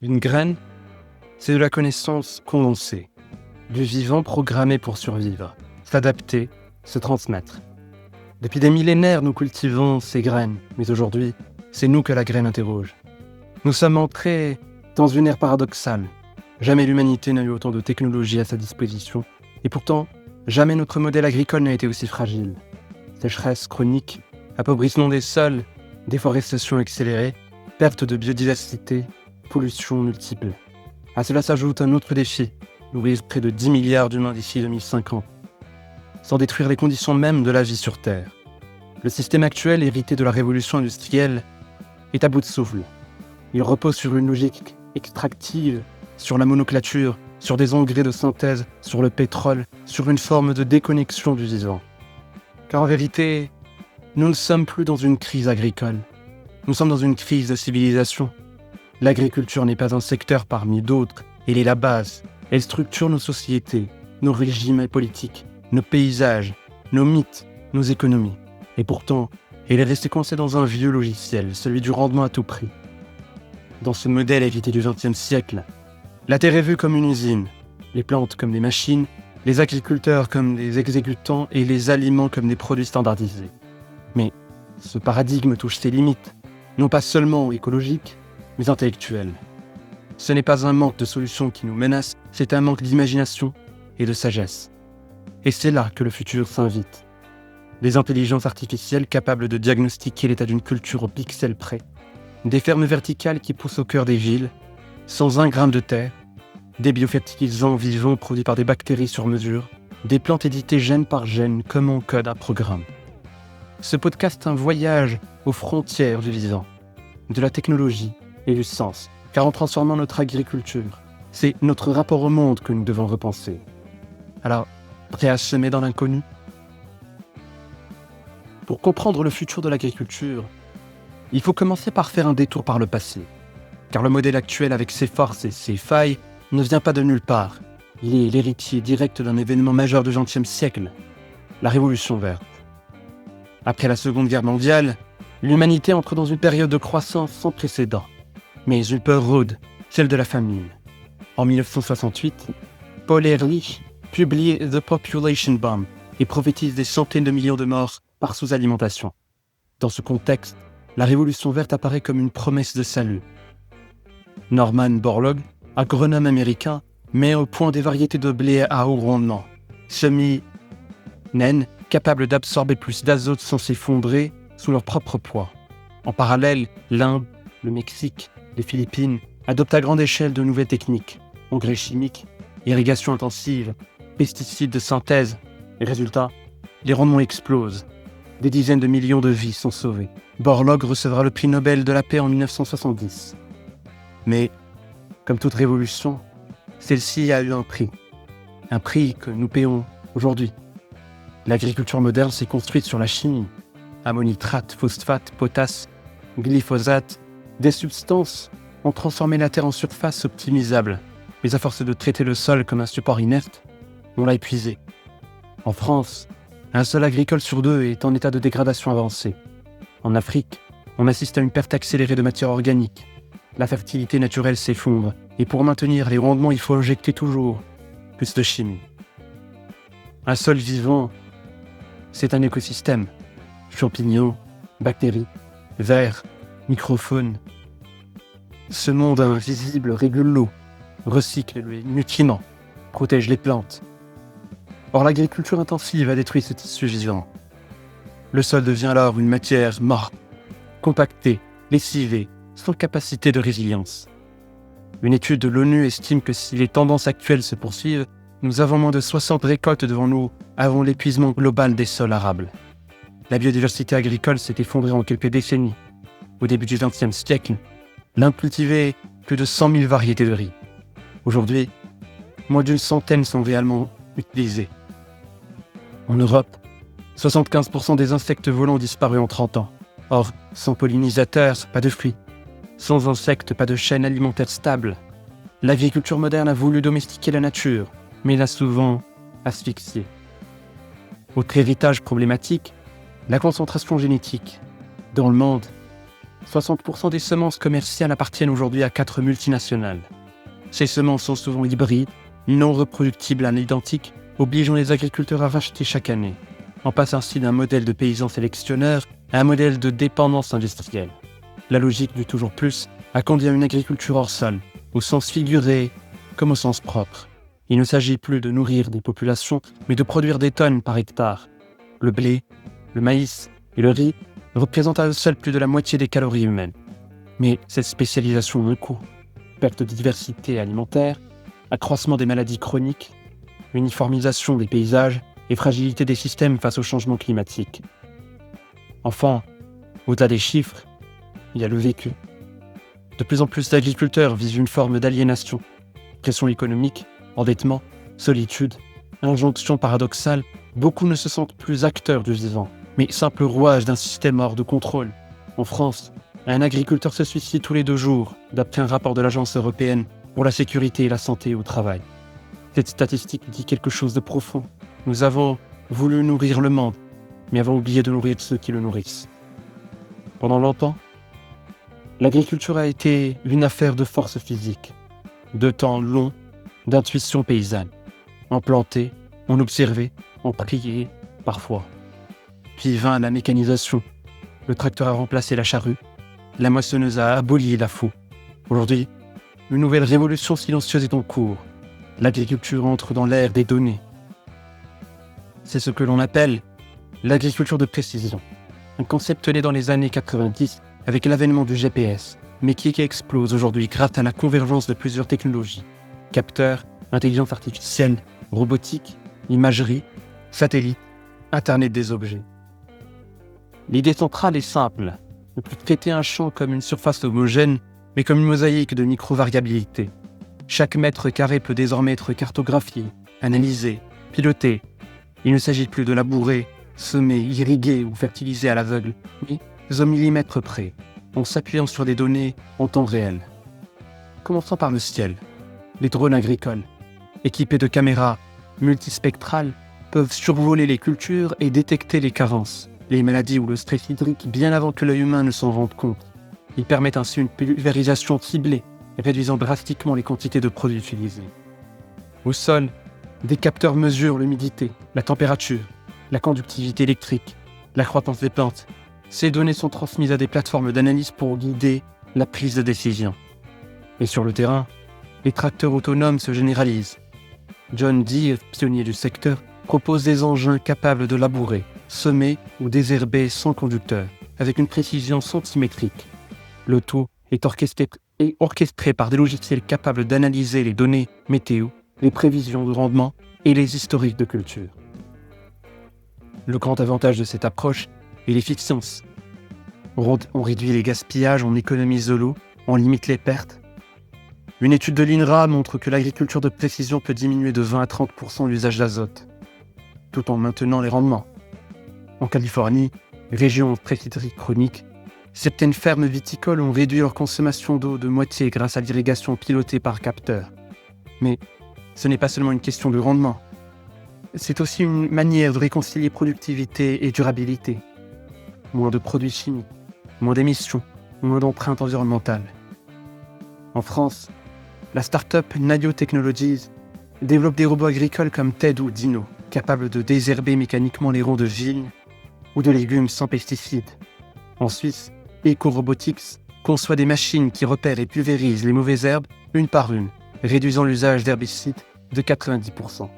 Une graine, c'est de la connaissance condensée, du vivant programmé pour survivre, s'adapter, se transmettre. Depuis des millénaires, nous cultivons ces graines, mais aujourd'hui, c'est nous que la graine interroge. Nous sommes entrés dans une ère paradoxale. Jamais l'humanité n'a eu autant de technologies à sa disposition, et pourtant, jamais notre modèle agricole n'a été aussi fragile. Sécheresse chronique, appauvrissement des sols, déforestation accélérée, perte de biodiversité, pollution multiple. À cela s'ajoute un autre défi, nourrir près de 10 milliards d'humains d'ici 2050, sans détruire les conditions mêmes de la vie sur Terre. Le système actuel, hérité de la révolution industrielle, est à bout de souffle. Il repose sur une logique extractive, sur la monoclature, sur des engrais de synthèse, sur le pétrole, sur une forme de déconnexion du vivant. Car en vérité, nous ne sommes plus dans une crise agricole. Nous sommes dans une crise de civilisation. L'agriculture n'est pas un secteur parmi d'autres, elle est la base. Elle structure nos sociétés, nos régimes politiques, nos paysages, nos mythes, nos économies. Et pourtant, elle est restée coincée dans un vieux logiciel, celui du rendement à tout prix. Dans ce modèle hérité du XXe siècle, la terre est vue comme une usine, les plantes comme des machines, les agriculteurs comme des exécutants et les aliments comme des produits standardisés. Mais ce paradigme touche ses limites, non pas seulement écologiques, mais intellectuelles. Ce n'est pas un manque de solutions qui nous menace, c'est un manque d'imagination et de sagesse. Et c'est là que le futur s'invite. Des intelligences artificielles capables de diagnostiquer l'état d'une culture au pixel près, des fermes verticales qui poussent au cœur des villes, sans un gramme de terre, des biofertilisants vivants produits par des bactéries sur mesure, des plantes éditées gène par gène comme on code un programme. Ce podcast est un voyage aux frontières du vivant, de la technologie et du sens, car en transformant notre agriculture, c'est notre rapport au monde que nous devons repenser. Alors, prêt à semer dans l'inconnu ? Pour comprendre le futur de l'agriculture, il faut commencer par faire un détour par le passé, car le modèle actuel avec ses forces et ses failles ne vient pas de nulle part. Il est l'héritier direct d'un événement majeur du XXe siècle, la Révolution verte. Après la Seconde Guerre mondiale, l'humanité entre dans une période de croissance sans précédent. Mais une peur rôde, celle de la famine. En 1968, Paul Ehrlich publie The Population Bomb et prophétise des centaines de millions de morts par sous-alimentation. Dans ce contexte, la Révolution verte apparaît comme une promesse de salut. Norman Borlaug, agronome américain, met au point des variétés de blé à haut rendement, semi-naines, capables d'absorber plus d'azote sans s'effondrer sous leur propre poids. En parallèle, l'Inde, le Mexique, les Philippines adoptent à grande échelle de nouvelles techniques, engrais chimiques, irrigation intensive, pesticides de synthèse. Et résultat, les rendements explosent. Des dizaines de millions de vies sont sauvées. Borlaug recevra le prix Nobel de la paix en 1970. Mais, comme toute révolution, celle-ci a eu un prix. Un prix que nous payons aujourd'hui. L'agriculture moderne s'est construite sur la chimie. Ammonitrate, phosphate, potasse, glyphosate, des substances ont transformé la terre en surface optimisable. Mais à force de traiter le sol comme un support inerte, on l'a épuisé. En France, un sol agricole sur 2 est en état de dégradation avancée. En Afrique, on assiste à une perte accélérée de matière organique. La fertilité naturelle s'effondre, et pour maintenir les rendements, il faut injecter toujours plus de chimie. Un sol vivant, c'est un écosystème. Champignons, bactéries, vers, microfaune. Ce monde invisible régule l'eau, recycle les nutriments, protège les plantes. Or, l'agriculture intensive a détruit ce tissu vivant. Le sol devient alors une matière morte, compactée, lessivée, sans capacité de résilience. Une étude de l'ONU estime que si les tendances actuelles se poursuivent, nous avons moins de 60 récoltes devant nous avant l'épuisement global des sols arables. La biodiversité agricole s'est effondrée en quelques décennies. Au début du XXe siècle, l'Inde cultivait plus de 100 000 variétés de riz. Aujourd'hui, moins d'une centaine sont réellement utilisées. En Europe, 75% des insectes volants ont disparu en 30 ans. Or, sans pollinisateurs, pas de fruits. Sans insectes, pas de chaîne alimentaire stable. L'agriculture moderne a voulu domestiquer la nature, mais l'a souvent asphyxiée. Autre héritage problématique, la concentration génétique. Dans le monde, 60% des semences commerciales appartiennent aujourd'hui à 4 multinationales. Ces semences sont souvent hybrides, non reproductibles à l'identique, obligeant les agriculteurs à racheter chaque année. On passe ainsi d'un modèle de paysan sélectionneur à un modèle de dépendance industrielle. La logique du toujours plus a conduit à une agriculture hors sol, au sens figuré comme au sens propre. Il ne s'agit plus de nourrir des populations, mais de produire des tonnes par hectare. Le blé, le maïs et le riz représentent à eux seuls plus de la moitié des calories humaines. Mais cette spécialisation a un coût. Perte de diversité alimentaire, accroissement des maladies chroniques, uniformisation des paysages et fragilité des systèmes face au changement climatique. Enfin, au-delà des chiffres, il y a le vécu. De plus en plus d'agriculteurs vivent une forme d'aliénation. Pression économique, endettement, solitude, injonction paradoxale, beaucoup ne se sentent plus acteurs du vivant, mais simples rouages d'un système hors de contrôle. En France, un agriculteur se suicide tous les 2 jours, d'après un rapport de l'Agence européenne pour la sécurité et la santé au travail. Cette statistique dit quelque chose de profond. Nous avons voulu nourrir le monde, mais avons oublié de nourrir ceux qui le nourrissent. Pendant longtemps, l'agriculture a été une affaire de force physique, de temps long, d'intuition paysanne. On plantait, on observait, on priait, parfois. Puis vint la mécanisation. Le tracteur a remplacé la charrue. La moissonneuse a aboli la faux. Aujourd'hui, une nouvelle révolution silencieuse est en cours. L'agriculture entre dans l'ère des données. C'est ce que l'on appelle l'agriculture de précision. Un concept né dans les années 90 avec l'avènement du GPS, mais qui explose aujourd'hui grâce à la convergence de plusieurs technologies. Capteurs, intelligence artificielle, robotique, imagerie, satellite, Internet des objets. L'idée centrale est simple, ne plus traiter un champ comme une surface homogène, mais comme une mosaïque de micro-variabilité. Chaque mètre carré peut désormais être cartographié, analysé, piloté. Il ne s'agit plus de labourer, semer, irriguer ou fertiliser à l'aveugle, mais au millimètre près, en s'appuyant sur des données en temps réel. Commençons par le ciel. Les drones agricoles, équipés de caméras multispectrales, peuvent survoler les cultures et détecter les carences, les maladies ou le stress hydrique bien avant que l'œil humain ne s'en rende compte. Ils permettent ainsi une pulvérisation ciblée, réduisant drastiquement les quantités de produits utilisés. Au sol, des capteurs mesurent l'humidité, la température, la conductivité électrique, la croissance des plantes. Ces données sont transmises à des plateformes d'analyse pour guider la prise de décision. Et sur le terrain, les tracteurs autonomes se généralisent. John Deere, pionnier du secteur, propose des engins capables de labourer, semer ou désherber sans conducteur, avec une précision centimétrique. Le tout est orchestré par des logiciels capables d'analyser les données météo, les prévisions de rendement et les historiques de culture. Le grand avantage de cette approche est l'efficience. On réduit les gaspillages, on économise de l'eau, on limite les pertes. Une étude de l'INRA montre que l'agriculture de précision peut diminuer de 20 à 30% l'usage d'azote, tout en maintenant les rendements. En Californie, région stress hydrique chronique, certaines fermes viticoles ont réduit leur consommation d'eau de moitié grâce à l'irrigation pilotée par capteurs. Mais ce n'est pas seulement une question de rendement. C'est aussi une manière de réconcilier productivité et durabilité. Moins de produits chimiques, moins d'émissions, moins d'empreintes environnementales. En France, la start-up Nadio Technologies développe des robots agricoles comme TED ou Dino, capables de désherber mécaniquement les ronds de vignes ou de légumes sans pesticides. En Suisse, EcoRobotics conçoit des machines qui repèrent et pulvérisent les mauvaises herbes une par une, réduisant l'usage d'herbicides de 90%.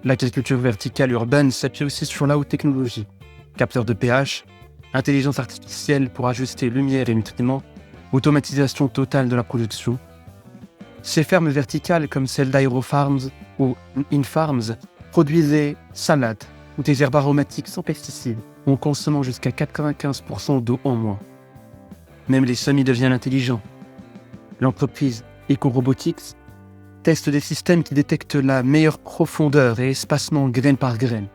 L'agriculture verticale urbaine s'appuie aussi sur la haute technologie, capteurs de pH, intelligence artificielle pour ajuster lumière et nutriments, automatisation totale de la production. Ces fermes verticales comme celle d'AeroFarms ou InFarms produisaient salades ou des herbes aromatiques sans pesticides, en consommant jusqu'à 95% d'eau en moins. Même les semis deviennent intelligents. L'entreprise EcoRobotics teste des systèmes qui détectent la meilleure profondeur et espacement graine par graine.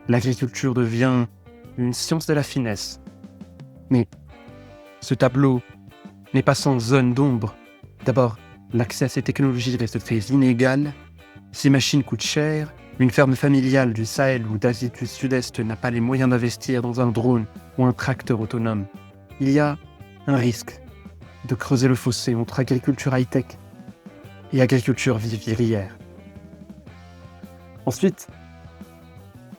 L'agriculture devient une science de la finesse. Mais ce tableau n'est pas sans zone d'ombre. D'abord, l'accès à ces technologies reste très inégal. Ces machines coûtent cher. Une ferme familiale du Sahel ou d'Asie du Sud-Est n'a pas les moyens d'investir dans un drone ou un tracteur autonome. il y a un risque de creuser le fossé entre agriculture high-tech et agriculture vivrière. Ensuite,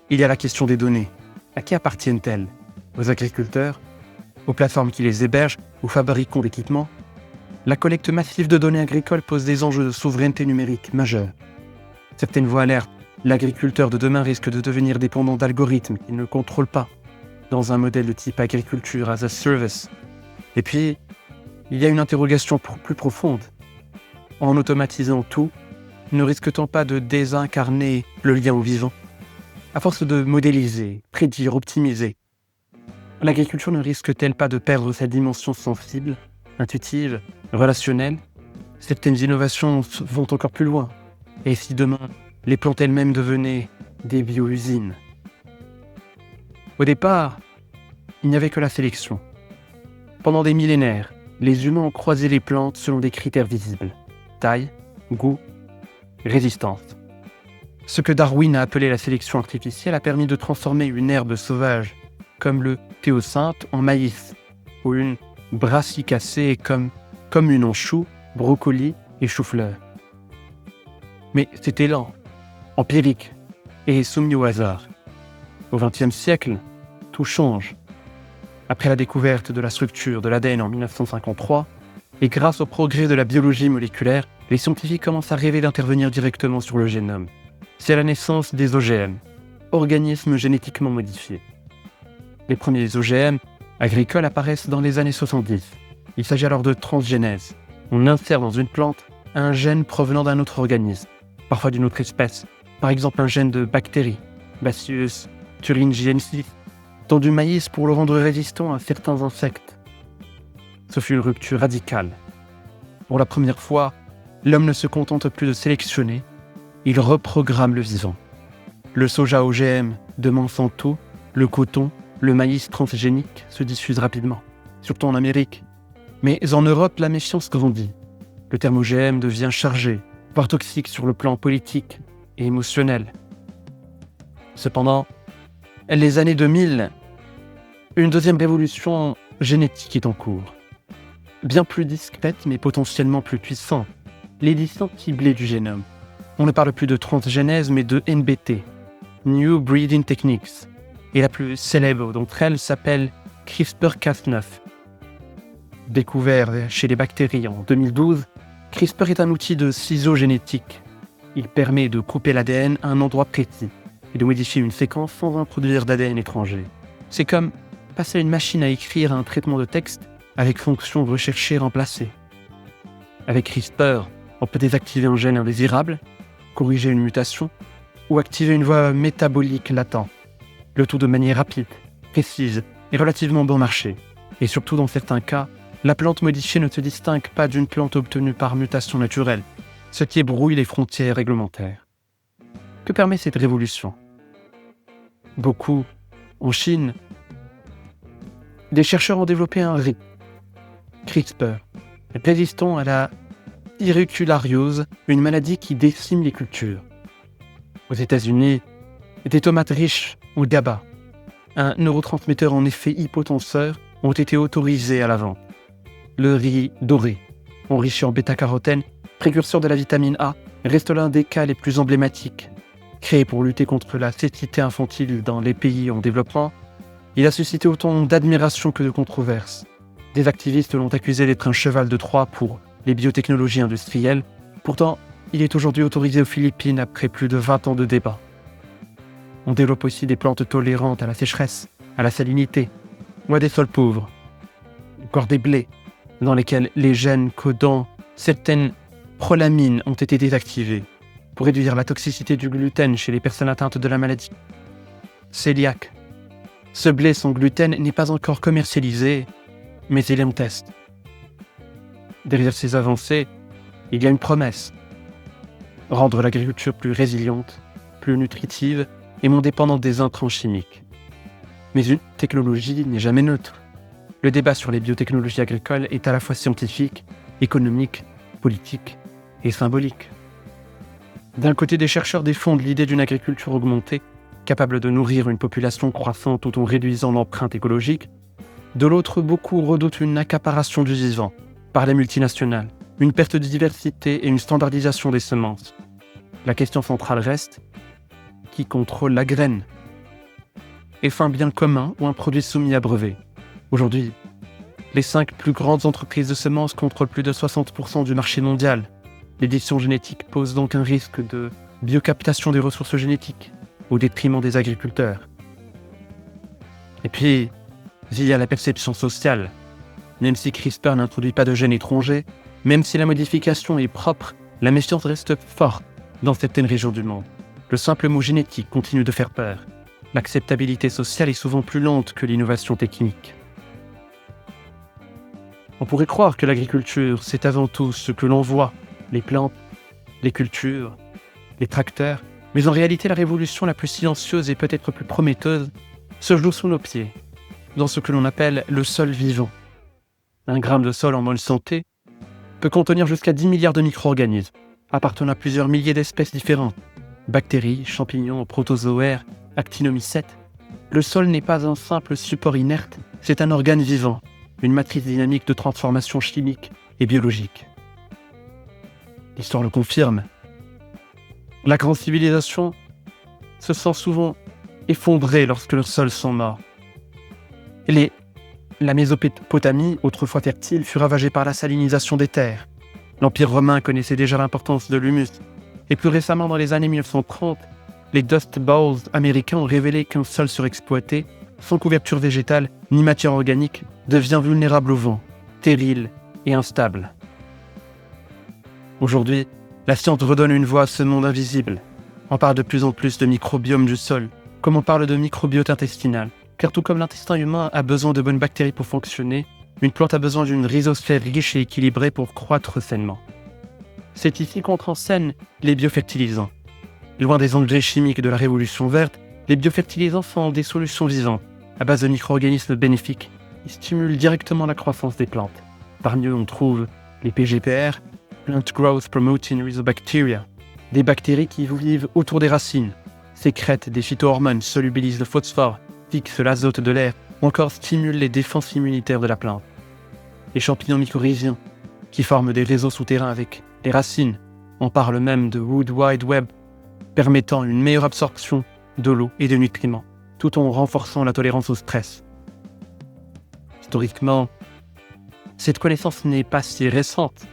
il y a la question des données. À qui appartiennent-elles? Aux agriculteurs? Aux plateformes qui les hébergent? Aux fabricants d'équipements? La collecte massive de données agricoles pose des enjeux de souveraineté numérique majeurs. Certaines voix alertent. L'agriculteur de demain risque de devenir dépendant d'algorithmes qu'il ne contrôle pas, dans un modèle de type agriculture as a service. Et puis, il y a une interrogation plus profonde. En automatisant tout, ne risque-t-on pas de désincarner le lien au vivant? À force de modéliser, prédire, optimiser, l'agriculture ne risque-t-elle pas de perdre sa dimension sensible, intuitive, relationnelle? Certaines innovations vont encore plus loin. Et si demain, les plantes elles-mêmes devenaient des bio-usines? Au départ, il n'y avait que la sélection. Pendant des millénaires, les humains ont croisé les plantes selon des critères visibles. Taille, goût, résistance. Ce que Darwin a appelé la sélection artificielle a permis de transformer une herbe sauvage, comme le théosinte, en maïs, ou une brassicacée comme une en chou, brocoli et chou-fleur. Mais c'était lent, empirique et soumis au hasard. Au XXe siècle, tout change. Après la découverte de la structure de l'ADN en 1953, et grâce au progrès de la biologie moléculaire, les scientifiques commencent à rêver d'intervenir directement sur le génome. C'est la naissance des OGM, organismes génétiquement modifiés. Les premiers OGM agricoles apparaissent dans les années 70. Il s'agit alors de transgénèse. On insère dans une plante un gène provenant d'un autre organisme, parfois d'une autre espèce, par exemple un gène de bactérie, Bacillus thuringiensis, dans du maïs pour le rendre résistant à certains insectes. Ce fut une rupture radicale. Pour la première fois, l'homme ne se contente plus de sélectionner, il reprogramme le vivant. Le soja OGM de Monsanto, le coton, le maïs transgénique se diffusent rapidement, surtout en Amérique. Mais en Europe, la méfiance grandit. Le terme OGM devient chargé, voire toxique sur le plan politique et émotionnel. Cependant, les années 2000, une deuxième révolution génétique est en cours. Bien plus discrète, mais potentiellement plus puissante. L'édition ciblée du génome. On ne parle plus de transgénèse, mais de NBT, New Breeding Techniques. Et la plus célèbre d'entre elles s'appelle CRISPR-Cas9. Découvert chez les bactéries en 2012, CRISPR est un outil de ciseau génétique. Il permet de couper l'ADN à un endroit précis et de modifier une séquence sans introduire d'ADN étranger. C'est comme passer une machine à écrire un traitement de texte avec fonction rechercher remplacer. Avec CRISPR, on peut désactiver un gène indésirable, corriger une mutation ou activer une voie métabolique latente. Le tout de manière rapide, précise et relativement bon marché. Et surtout dans certains cas, la plante modifiée ne se distingue pas d'une plante obtenue par mutation naturelle, ce qui brouille les frontières réglementaires. Que permet cette révolution? Beaucoup, en Chine, des chercheurs ont développé un riz, CRISPR, résistant à la irriculariose, une maladie qui décime les cultures. Aux États-Unis, des tomates riches en GABA, un neurotransmetteur en effet hypotenseur, ont été autorisées à la vente. Le riz doré, enrichi en bêta-carotène, précurseur de la vitamine A, reste l'un des cas les plus emblématiques. Créé pour lutter contre la cécité infantile dans les pays en développement, il a suscité autant d'admiration que de controverses. Des activistes l'ont accusé d'être un cheval de Troie pour les biotechnologies industrielles. Pourtant, il est aujourd'hui autorisé aux Philippines après plus de 20 ans de débats. On développe aussi des plantes tolérantes à la sécheresse, à la salinité ou à des sols pauvres. Encore des blés, dans lesquels les gènes codant certaines prolamines ont été désactivés pour réduire la toxicité du gluten chez les personnes atteintes de la maladie cœliaque. Ce blé sans gluten n'est pas encore commercialisé, mais il est en test. Derrière ces avancées, il y a une promesse. Rendre l'agriculture plus résiliente, plus nutritive et moins dépendante des intrants chimiques. Mais une technologie n'est jamais neutre. Le débat sur les biotechnologies agricoles est à la fois scientifique, économique, politique et symbolique. D'un côté, des chercheurs défendent l'idée d'une agriculture augmentée, capable de nourrir une population croissante tout en réduisant l'empreinte écologique. De l'autre, beaucoup redoutent une accaparation du vivant par les multinationales, une perte de diversité et une standardisation des semences. La question centrale reste: qui contrôle la graine? Est-ce un bien commun ou un produit soumis à brevet? Aujourd'hui, les 5 plus grandes entreprises de semences contrôlent plus de 60% du marché mondial. L'édition génétique pose donc un risque de biocaptation des ressources génétiques au détriment des agriculteurs. Et puis, via la perception sociale, même si CRISPR n'introduit pas de gènes étrangers, même si la modification est propre, la méfiance reste forte dans certaines régions du monde. Le simple mot génétique continue de faire peur. L'acceptabilité sociale est souvent plus lente que l'innovation technique. On pourrait croire que l'agriculture, c'est avant tout ce que l'on voit, les plantes, les cultures, les tracteurs, mais en réalité la révolution la plus silencieuse et peut-être plus prometteuse se joue sous nos pieds, dans ce que l'on appelle le sol vivant. Un gramme de sol en bonne santé peut contenir jusqu'à 10 milliards de micro-organismes, appartenant à plusieurs milliers d'espèces différentes. Bactéries, champignons, protozoaires, actinomycètes. Le sol n'est pas un simple support inerte, c'est un organe vivant, une matrice dynamique de transformation chimique et biologique. L'histoire le confirme. La grande civilisation se sent souvent effondrée lorsque leurs sols sont morts. La Mésopotamie, autrefois fertile, fut ravagée par la salinisation des terres. L'Empire romain connaissait déjà l'importance de l'humus. Et plus récemment, dans les années 1930, les Dust Bowls américains ont révélé qu'un sol surexploité, sans couverture végétale ni matière organique, devient vulnérable au vent, stérile et instable. Aujourd'hui, la science redonne une voix à ce monde invisible. On parle de plus en plus de microbiome du sol, comme on parle de microbiote intestinal. Car tout comme l'intestin humain a besoin de bonnes bactéries pour fonctionner, une plante a besoin d'une rhizosphère riche et équilibrée pour croître sainement. C'est ici qu'entrent en scène les biofertilisants. Loin des engrais chimiques de la révolution verte, les biofertilisants sont des solutions vivantes, à base de micro-organismes bénéfiques, qui stimulent directement la croissance des plantes. Parmi eux, on trouve les PGPR, Plant Growth Promoting Rhizobacteria, des bactéries qui vivent autour des racines, sécrètent des phytohormones, solubilisent le phosphore, fixent l'azote de l'air ou encore stimulent les défenses immunitaires de la plante. Les champignons mycorhiziens, qui forment des réseaux souterrains avec les racines, on parle même de Wood Wide Web, permettant une meilleure absorption de l'eau et des nutriments, tout en renforçant la tolérance au stress. Historiquement, cette connaissance n'est pas si récente.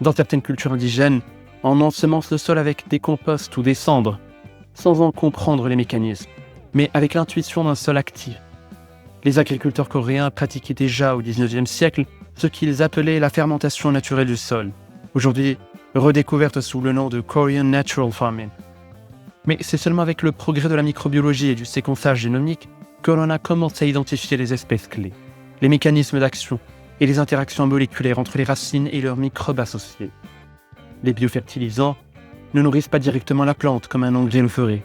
Dans certaines cultures indigènes, on ensemence le sol avec des composts ou des cendres, sans en comprendre les mécanismes, mais avec l'intuition d'un sol actif. Les agriculteurs coréens pratiquaient déjà au XIXe siècle ce qu'ils appelaient la fermentation naturelle du sol, aujourd'hui redécouverte sous le nom de Korean Natural Farming. Mais c'est seulement avec le progrès de la microbiologie et du séquençage génomique que l'on a commencé à identifier les espèces clés, les mécanismes d'action et les interactions moléculaires entre les racines et leurs microbes associés. Les biofertilisants ne nourrissent pas directement la plante comme un engrais le ferait.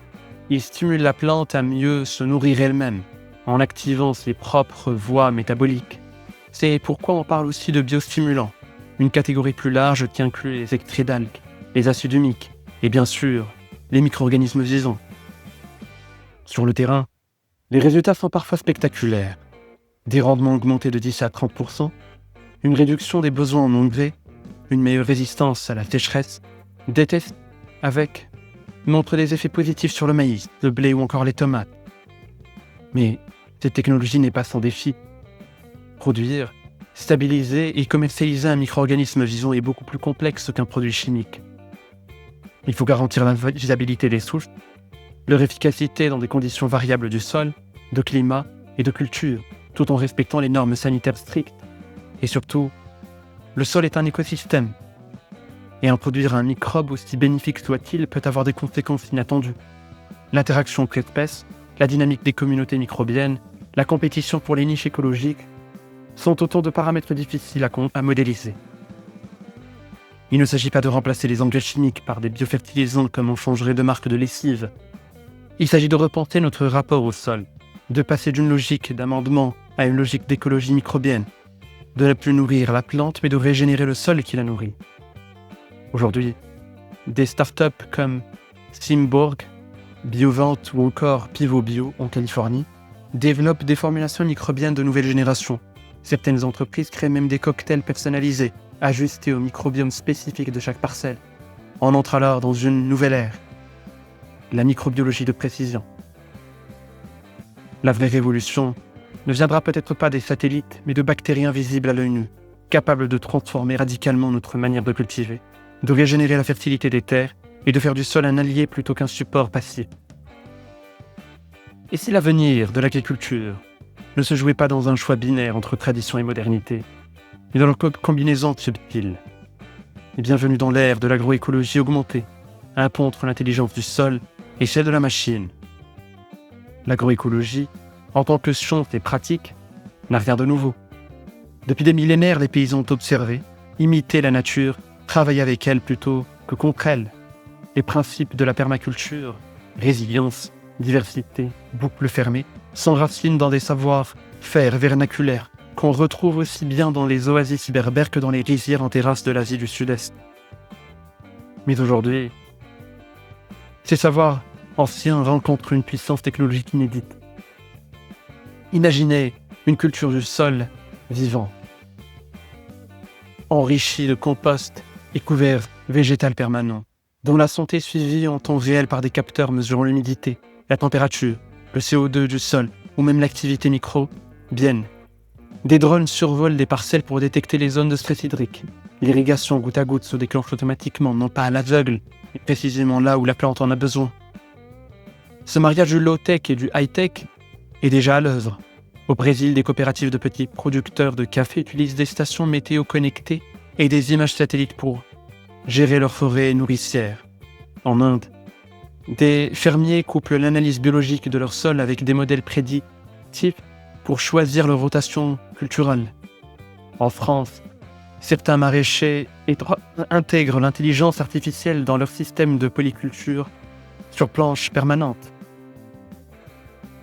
Ils stimulent la plante à mieux se nourrir elle-même, en activant ses propres voies métaboliques. C'est pourquoi on parle aussi de biostimulants, une catégorie plus large qui inclut les extraits d'algues, les acides humiques et bien sûr, les micro-organismes vivants. Sur le terrain, les résultats sont parfois spectaculaires. Des rendements augmentés de 10 à 30%, une réduction des besoins en engrais, une meilleure résistance à la sécheresse, des tests avec montrent des effets positifs sur le maïs, le blé ou encore les tomates. Mais cette technologie n'est pas sans défi. Produire, stabiliser et commercialiser un micro-organisme vivant est beaucoup plus complexe qu'un produit chimique. Il faut garantir la viabilité des souches, leur efficacité dans des conditions variables du sol, de climat et de culture, tout en respectant les normes sanitaires strictes. Et surtout, le sol est un écosystème. Et introduire un microbe aussi bénéfique soit-il peut avoir des conséquences inattendues. L'interaction entre espèces, la dynamique des communautés microbiennes, la compétition pour les niches écologiques sont autant de paramètres difficiles à modéliser. Il ne s'agit pas de remplacer les engrais chimiques par des biofertilisants comme on changerait de marque de lessive. Il s'agit de repenser notre rapport au sol, de passer d'une logique d'amendement à une logique d'écologie microbienne, de ne plus nourrir la plante mais de régénérer le sol qui la nourrit. Aujourd'hui, des startups comme Simborg, BioVent ou encore Pivot Bio en Californie développent des formulations microbiennes de nouvelle génération. Certaines entreprises créent même des cocktails personnalisés, ajustés au microbiome spécifique de chaque parcelle. On entre alors dans une nouvelle ère, la microbiologie de précision. La vraie révolution ne viendra peut-être pas des satellites, mais de bactéries invisibles à l'œil nu, capables de transformer radicalement notre manière de cultiver, de régénérer la fertilité des terres et de faire du sol un allié plutôt qu'un support passif. Et si l'avenir de l'agriculture ne se jouait pas dans un choix binaire entre tradition et modernité, mais dans leur combinaison subtile? Et bienvenue dans l'ère de l'agroécologie augmentée, un pont entre l'intelligence du sol et celle de la machine. L'agroécologie, en tant que science et pratique, n'a rien de nouveau. Depuis des millénaires, les paysans ont observé, imité la nature, travaillé avec elle plutôt que contre elle. Les principes de la permaculture, résilience, diversité, boucle fermée, s'enracinent dans des savoir-faire vernaculaires qu'on retrouve aussi bien dans les oasis berbères que dans les rizières en terrasse de l'Asie du Sud-Est. Mais aujourd'hui, ces savoirs anciens rencontrent une puissance technologique inédite. Imaginez une culture du sol vivant, enrichi de compost et couvert végétal permanent, dont la santé est suivie en temps réel par des capteurs mesurant l'humidité, la température, le CO2 du sol ou même l'activité microbienne. Des drones survolent des parcelles pour détecter les zones de stress hydrique. L'irrigation goutte à goutte se déclenche automatiquement, non pas à l'aveugle, mais précisément là où la plante en a besoin. Ce mariage du low-tech et du high-tech est déjà à l'œuvre. Au Brésil, des coopératives de petits producteurs de café utilisent des stations météo connectées et des images satellites pour gérer leurs forêts nourricières. En Inde, des fermiers couplent l'analyse biologique de leur sol avec des modèles prédictifs pour choisir leur rotation culturelle. En France, certains maraîchers intègrent l'intelligence artificielle dans leur système de polyculture sur planche permanente.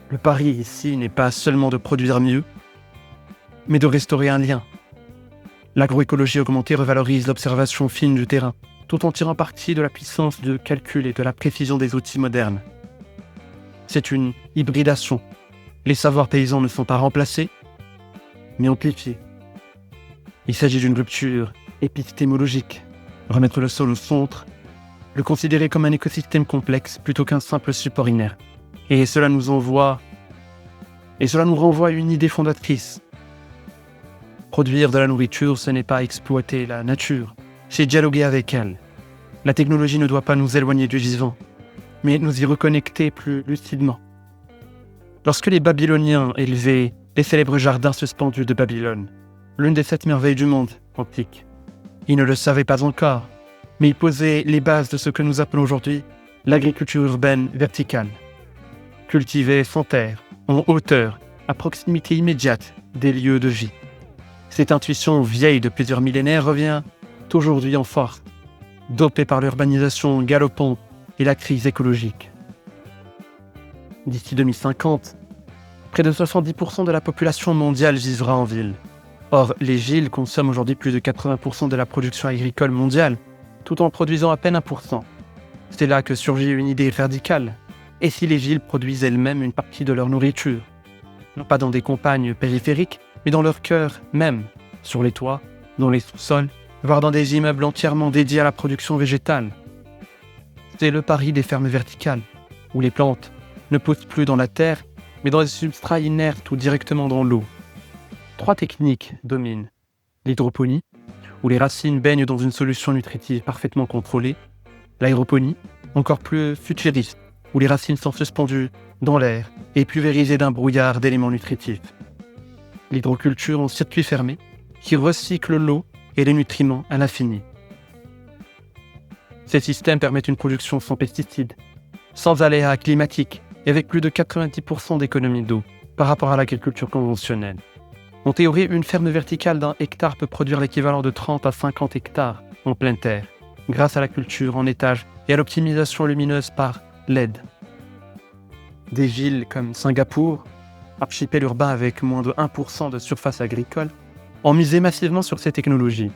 Le pari ici n'est pas seulement de produire mieux, mais de restaurer un lien. L'agroécologie augmentée revalorise l'observation fine du terrain, tout en tirant parti de la puissance de calcul et de la précision des outils modernes. C'est une hybridation. Les savoirs paysans ne sont pas remplacés, mais amplifiés. Il s'agit d'une rupture épistémologique. Remettre le sol au centre, le considérer comme un écosystème complexe plutôt qu'un simple support inerte. Et cela nous renvoie à une idée fondatrice. Produire de la nourriture, ce n'est pas exploiter la nature, c'est dialoguer avec elle. La technologie ne doit pas nous éloigner du vivant, mais nous y reconnecter plus lucidement. Lorsque les Babyloniens élevaient les célèbres jardins suspendus de Babylone, l'une des 7 merveilles du monde antique, ils ne le savaient pas encore, mais ils posaient les bases de ce que nous appelons aujourd'hui l'agriculture urbaine verticale. Cultiver sans terre, en hauteur, à proximité immédiate des lieux de vie. Cette intuition vieille de plusieurs millénaires revient aujourd'hui en force, dopée par l'urbanisation galopante et la crise écologique. D'ici 2050, près de 70% de la population mondiale vivra en ville. Or, les villes consomment aujourd'hui plus de 80% de la production agricole mondiale, tout en produisant à peine 1%. C'est là que surgit une idée radicale. Et si les villes produisent elles-mêmes une partie de leur nourriture? Non pas dans des campagnes périphériques, mais dans leur cœur même, sur les toits, dans les sous-sols, voire dans des immeubles entièrement dédiés à la production végétale. C'est le pari des fermes verticales, où les plantes ne poussent plus dans la terre, mais dans des substrats inertes ou directement dans l'eau. 3 techniques dominent. L'hydroponie, où les racines baignent dans une solution nutritive parfaitement contrôlée. L'aéroponie, encore plus futuriste, où les racines sont suspendues dans l'air et pulvérisées d'un brouillard d'éléments nutritifs. L'hydroculture en circuit fermé, qui recycle l'eau et les nutriments à l'infini. Ces systèmes permettent une production sans pesticides, sans aléas climatiques et avec plus de 90% d'économie d'eau par rapport à l'agriculture conventionnelle. En théorie, une ferme verticale d'1 hectare peut produire l'équivalent de 30 à 50 hectares en pleine terre, grâce à la culture en étage et à l'optimisation lumineuse par LED. Des villes comme Singapour, archipel urbain avec moins de 1% de surface agricole, ont misé massivement sur ces technologies.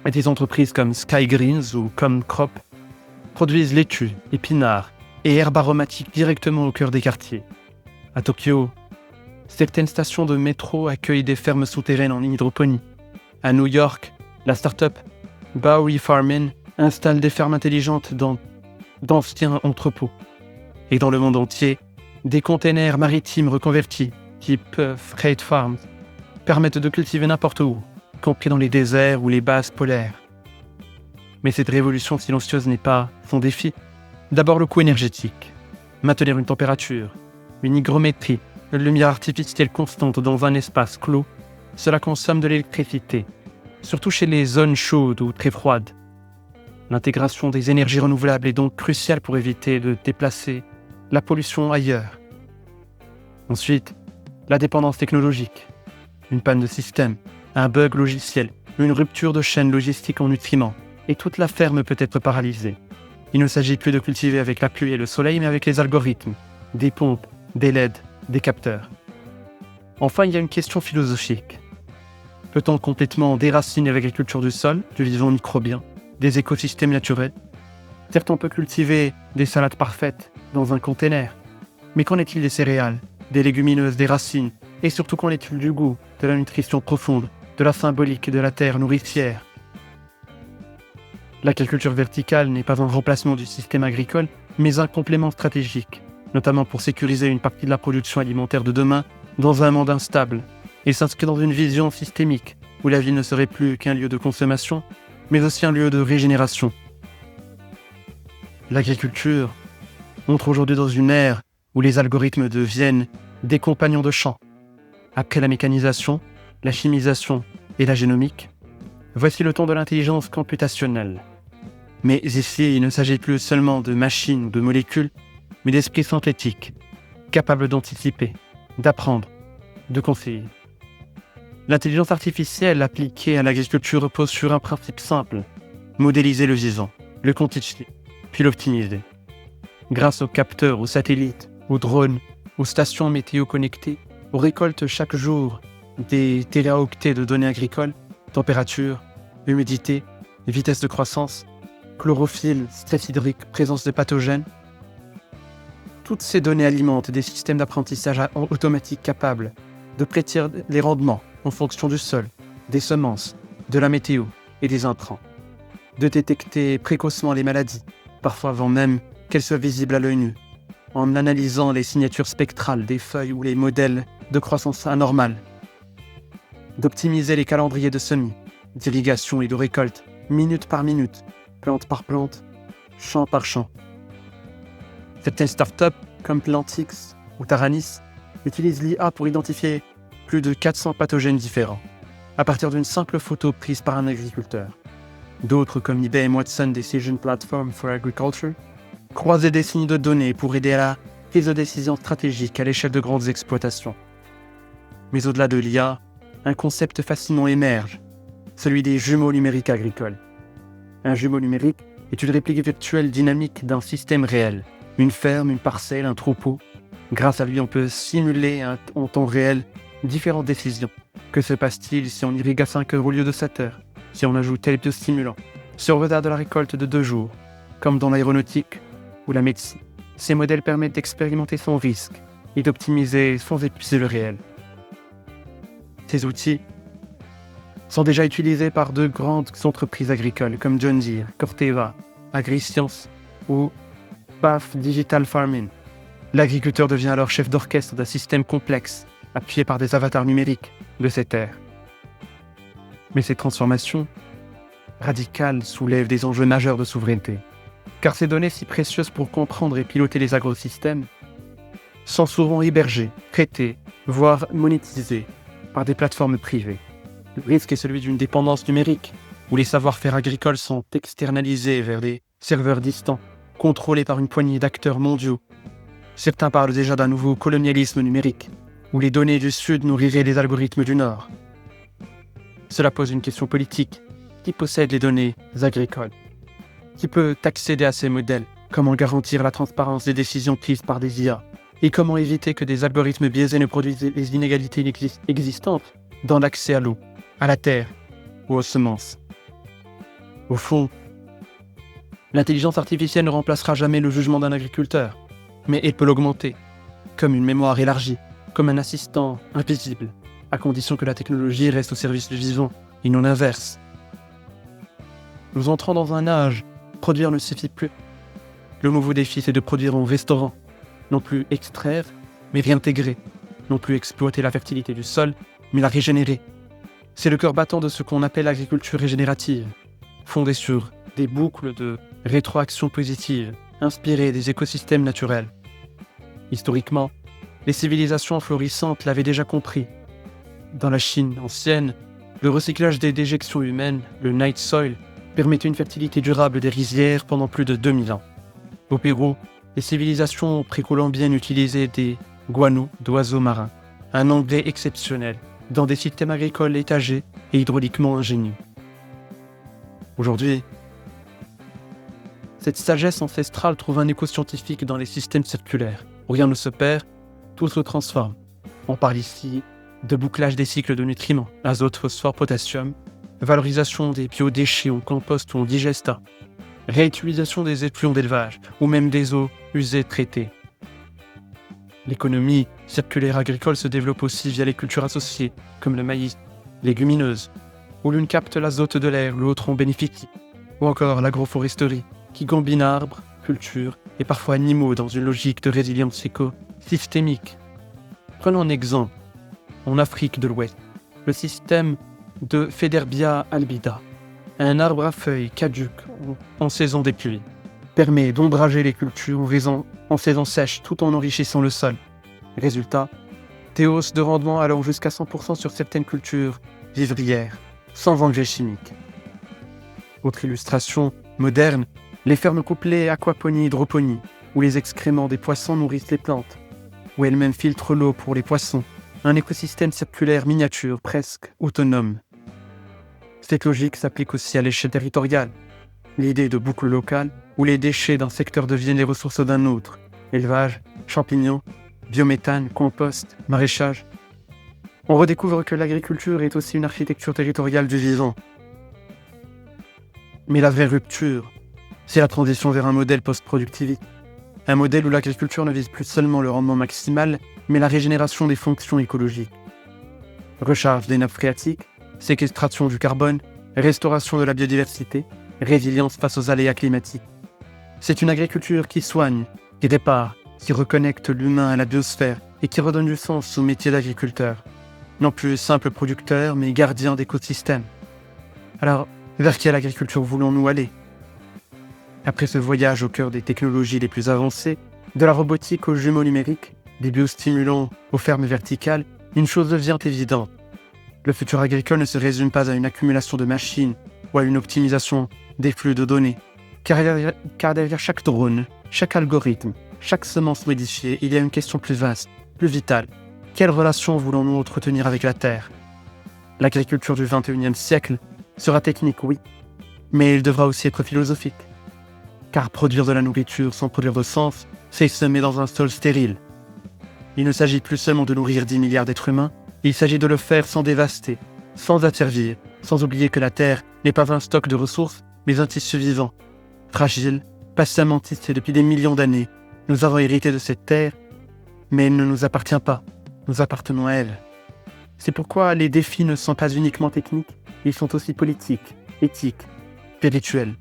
Et des entreprises comme Sky Greens ou Comcrop produisent laitues, épinards et herbes aromatiques directement au cœur des quartiers. À Tokyo, certaines stations de métro accueillent des fermes souterraines en hydroponie. À New York, la start-up Bowery Farming installe des fermes intelligentes dans d'anciens entrepôts. Et dans le monde entier, des containers maritimes reconvertis, type Freight Farms, permettent de cultiver n'importe où, y compris dans les déserts ou les bases polaires. Mais cette révolution silencieuse n'est pas son défi. D'abord le coût énergétique. Maintenir une température, une hygrométrie, une lumière artificielle constante dans un espace clos, cela consomme de l'électricité, surtout chez les zones chaudes ou très froides. L'intégration des énergies renouvelables est donc cruciale pour éviter de déplacer la pollution ailleurs. Ensuite, la dépendance technologique. Une panne de système, un bug logiciel, une rupture de chaîne logistique en nutriments, et toute la ferme peut être paralysée. Il ne s'agit plus de cultiver avec la pluie et le soleil, mais avec les algorithmes, des pompes, des LED, des capteurs. Enfin, il y a une question philosophique. Peut-on complètement déraciner l'agriculture du sol, du vivant microbien, des écosystèmes naturels? Certes, on peut cultiver des salades parfaites dans un container, mais qu'en est-il des céréales, des légumineuses, des racines, et surtout qu'en est-il du goût, de la nutrition profonde, de la symbolique de la terre nourricière? L'agriculture verticale n'est pas un remplacement du système agricole, mais un complément stratégique, notamment pour sécuriser une partie de la production alimentaire de demain dans un monde instable, et s'inscrit dans une vision systémique, où la ville ne serait plus qu'un lieu de consommation, mais aussi un lieu de régénération. L'agriculture entre aujourd'hui dans une ère où les algorithmes deviennent des compagnons de champ. Après la mécanisation, la chimisation et la génomique, voici le temps de l'intelligence computationnelle. Mais ici, il ne s'agit plus seulement de machines ou de molécules, mais d'esprits synthétiques, capables d'anticiper, d'apprendre, de conseiller. L'intelligence artificielle appliquée à l'agriculture repose sur un principe simple: modéliser le vivant, le quantifier, puis l'optimiser. Grâce aux capteurs, aux satellites, aux drones, aux stations météo connectées, on récolte chaque jour des téraoctets de données agricoles, température, humidité, vitesse de croissance, chlorophylle, stress hydrique, présence de pathogènes. Toutes ces données alimentent des systèmes d'apprentissage automatiques capables de prédire les rendements en fonction du sol, des semences, de la météo et des intrants, de détecter précocement les maladies, parfois avant même qu'elles soient visibles à l'œil nu, en analysant les signatures spectrales des feuilles ou les modèles de croissance anormale, d'optimiser les calendriers de semis, d'irrigation et de récolte, minute par minute, plante par plante, champ par champ. Certaines startups, comme Plantix ou Taranis, utilisent l'IA pour identifier plus de 400 pathogènes différents, à partir d'une simple photo prise par un agriculteur. D'autres, comme IBM Watson Decision Platform for Agriculture, croiser des signes de données pour aider à la prise de décision stratégique à l'échelle de grandes exploitations. Mais au-delà de l'IA, un concept fascinant émerge, celui des jumeaux numériques agricoles. Un jumeau numérique est une réplique virtuelle dynamique d'un système réel, une ferme, une parcelle, un troupeau. Grâce à lui, on peut simuler en temps réel différentes décisions. Que se passe-t-il si on irrigue à 5 heures au lieu de 7 heures? Si on ajoute tel biostimulant? Si on retarde la récolte de 2 jours? Comme dans l'aéronautique ou la médecine. Ces modèles permettent d'expérimenter son risque et d'optimiser sans épuiser le réel. Ces outils sont déjà utilisés par de grandes entreprises agricoles comme John Deere, Corteva, AgriScience ou PAF Digital Farming. L'agriculteur devient alors chef d'orchestre d'un système complexe, appuyé par des avatars numériques de cette ère. Mais ces transformations radicales soulèvent des enjeux majeurs de souveraineté, car ces données si précieuses pour comprendre et piloter les agrosystèmes sont souvent hébergées, traitées, voire monétisées par des plateformes privées. Le risque est celui d'une dépendance numérique, où les savoir-faire agricoles sont externalisés vers des serveurs distants, contrôlés par une poignée d'acteurs mondiaux. Certains parlent déjà d'un nouveau colonialisme numérique, où les données du Sud nourriraient les algorithmes du Nord. Cela pose une question politique. Qui possède les données agricoles? Qui peut accéder à ces modèles? Comment garantir la transparence des décisions prises par des IA? Et comment éviter que des algorithmes biaisés ne produisent les inégalités existantes dans l'accès à l'eau, à la terre ou aux semences? Au fond, l'intelligence artificielle ne remplacera jamais le jugement d'un agriculteur, mais elle peut l'augmenter. comme une mémoire élargie, comme un assistant invisible, à condition que la technologie reste au service du vivant, et non l'inverse. Nous entrons dans un âge où produire ne suffit plus. Le nouveau défi, c'est de produire en restaurant, non plus extraire, mais réintégrer, non plus exploiter la fertilité du sol, mais la régénérer. C'est le cœur battant de ce qu'on appelle l'agriculture régénérative, fondée sur des boucles de rétroaction positive, inspirées des écosystèmes naturels. Historiquement, les civilisations florissantes l'avaient déjà compris. Dans la Chine ancienne, le recyclage des déjections humaines, le night soil, permettait une fertilité durable des rizières pendant plus de 2000 ans. Au Pérou, les civilisations précolombiennes utilisaient des guano d'oiseaux marins, un engrais exceptionnel, dans des systèmes agricoles étagés et hydrauliquement ingénieux. Aujourd'hui, cette sagesse ancestrale trouve un écho scientifique dans les systèmes circulaires, où rien ne se perd, tout se transforme. On parle ici de bouclage des cycles de nutriments, azote, phosphore, potassium, valorisation des biodéchets en compost ou en digesta, réutilisation des effluents d'élevage ou même des eaux usées traitées. L'économie circulaire agricole se développe aussi via les cultures associées, comme le maïs, légumineuses, où l'une capte l'azote de l'air, l'autre en bénéficie, ou encore l'agroforesterie, qui combine arbres, cultures et parfois animaux dans une logique de résilience écosystémique. Prenons un exemple. En Afrique de l'Ouest, le système de Federbia albida, un arbre à feuilles caduques en saison des pluies, permet d'ombrager les cultures en saison sèche tout en enrichissant le sol. Résultat, des hausses de rendement allant jusqu'à 100% sur certaines cultures vivrières, sans engrais chimiques. Autre illustration moderne, les fermes couplées aquaponie-hydroponie, où les excréments des poissons nourrissent les plantes, où elles-mêmes filtrent l'eau pour les poissons, un écosystème circulaire miniature presque autonome. Cette logique s'applique aussi à l'échelle territoriale. L'idée de boucle locale, où les déchets d'un secteur deviennent les ressources d'un autre. Élevage, champignons, biométhane, compost, maraîchage. On redécouvre que l'agriculture est aussi une architecture territoriale du vivant. Mais la vraie rupture, c'est la transition vers un modèle post-productiviste. Un modèle où l'agriculture ne vise plus seulement le rendement maximal, mais la régénération des fonctions écologiques. Recharge des nappes phréatiques, séquestration du carbone, restauration de la biodiversité, résilience face aux aléas climatiques. C'est une agriculture qui soigne, qui répare, qui reconnecte l'humain à la biosphère et qui redonne du sens au métier d'agriculteur. Non plus simple producteur, mais gardien d'écosystèmes. Alors, vers quelle agriculture voulons-nous aller ? Après ce voyage au cœur des technologies les plus avancées, de la robotique aux jumeaux numériques, des biostimulants aux fermes verticales, une chose devient évidente. Le futur agricole ne se résume pas à une accumulation de machines ou à une optimisation des flux de données. Car derrière chaque drone, chaque algorithme, chaque semence modifiée, il y a une question plus vaste, plus vitale. Quelle relation voulons-nous entretenir avec la Terre ? L'agriculture du XXIe siècle sera technique, oui, mais elle devra aussi être philosophique. Car produire de la nourriture sans produire de sens, c'est semer dans un sol stérile. Il ne s'agit plus seulement de nourrir 10 milliards d'êtres humains, il s'agit de le faire sans dévaster, sans asservir, sans oublier que la Terre n'est pas un stock de ressources, mais un tissu vivant. Fragile, patiemment tissé depuis des millions d'années, nous avons hérité de cette Terre, mais elle ne nous appartient pas, nous appartenons à elle. C'est pourquoi les défis ne sont pas uniquement techniques, ils sont aussi politiques, éthiques, spirituels.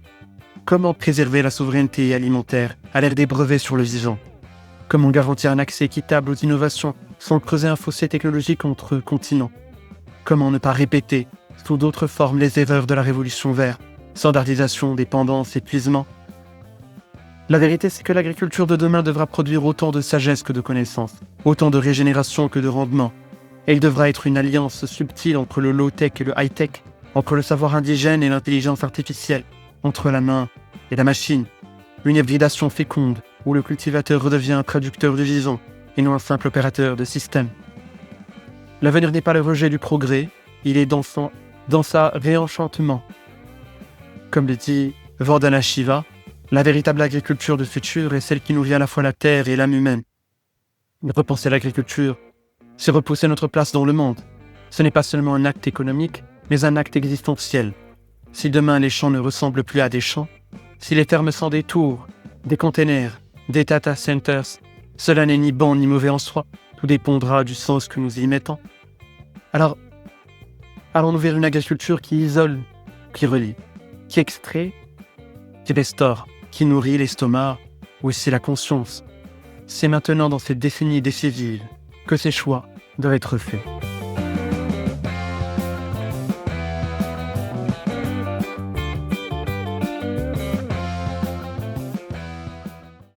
Comment préserver la souveraineté alimentaire à l'ère des brevets sur le vivant ? Comment garantir un accès équitable aux innovations sans creuser un fossé technologique entre continents ? Comment ne pas répéter, sous d'autres formes, les erreurs de la révolution verte, standardisation, dépendance, épuisement ? La vérité, c'est que l'agriculture de demain devra produire autant de sagesse que de connaissances, autant de régénération que de rendement. Elle devra être une alliance subtile entre le low-tech et le high-tech, entre le savoir indigène et l'intelligence artificielle, entre la main et la machine. Une hybridation féconde, où le cultivateur redevient un traducteur du vivant et non un simple opérateur de système. L'avenir n'est pas le rejet du progrès, il est dans sa réenchantement. Comme le dit Vandana Shiva, la véritable agriculture du futur est celle qui nourrit à la fois la terre et l'âme humaine. Repenser l'agriculture, c'est repousser notre place dans le monde. Ce n'est pas seulement un acte économique, mais un acte existentiel. Si demain les champs ne ressemblent plus à des champs, si les fermes sont des tours, des containers, des data centers, des Cela n'est ni bon ni mauvais en soi, tout dépendra du sens que nous y mettons. Alors, allons-nous vers une agriculture qui isole, qui relie, qui extrait, qui restaure, qui nourrit l'estomac, ou aussi la conscience. C'est maintenant dans cette décennie décisive que ces choix doivent être faits.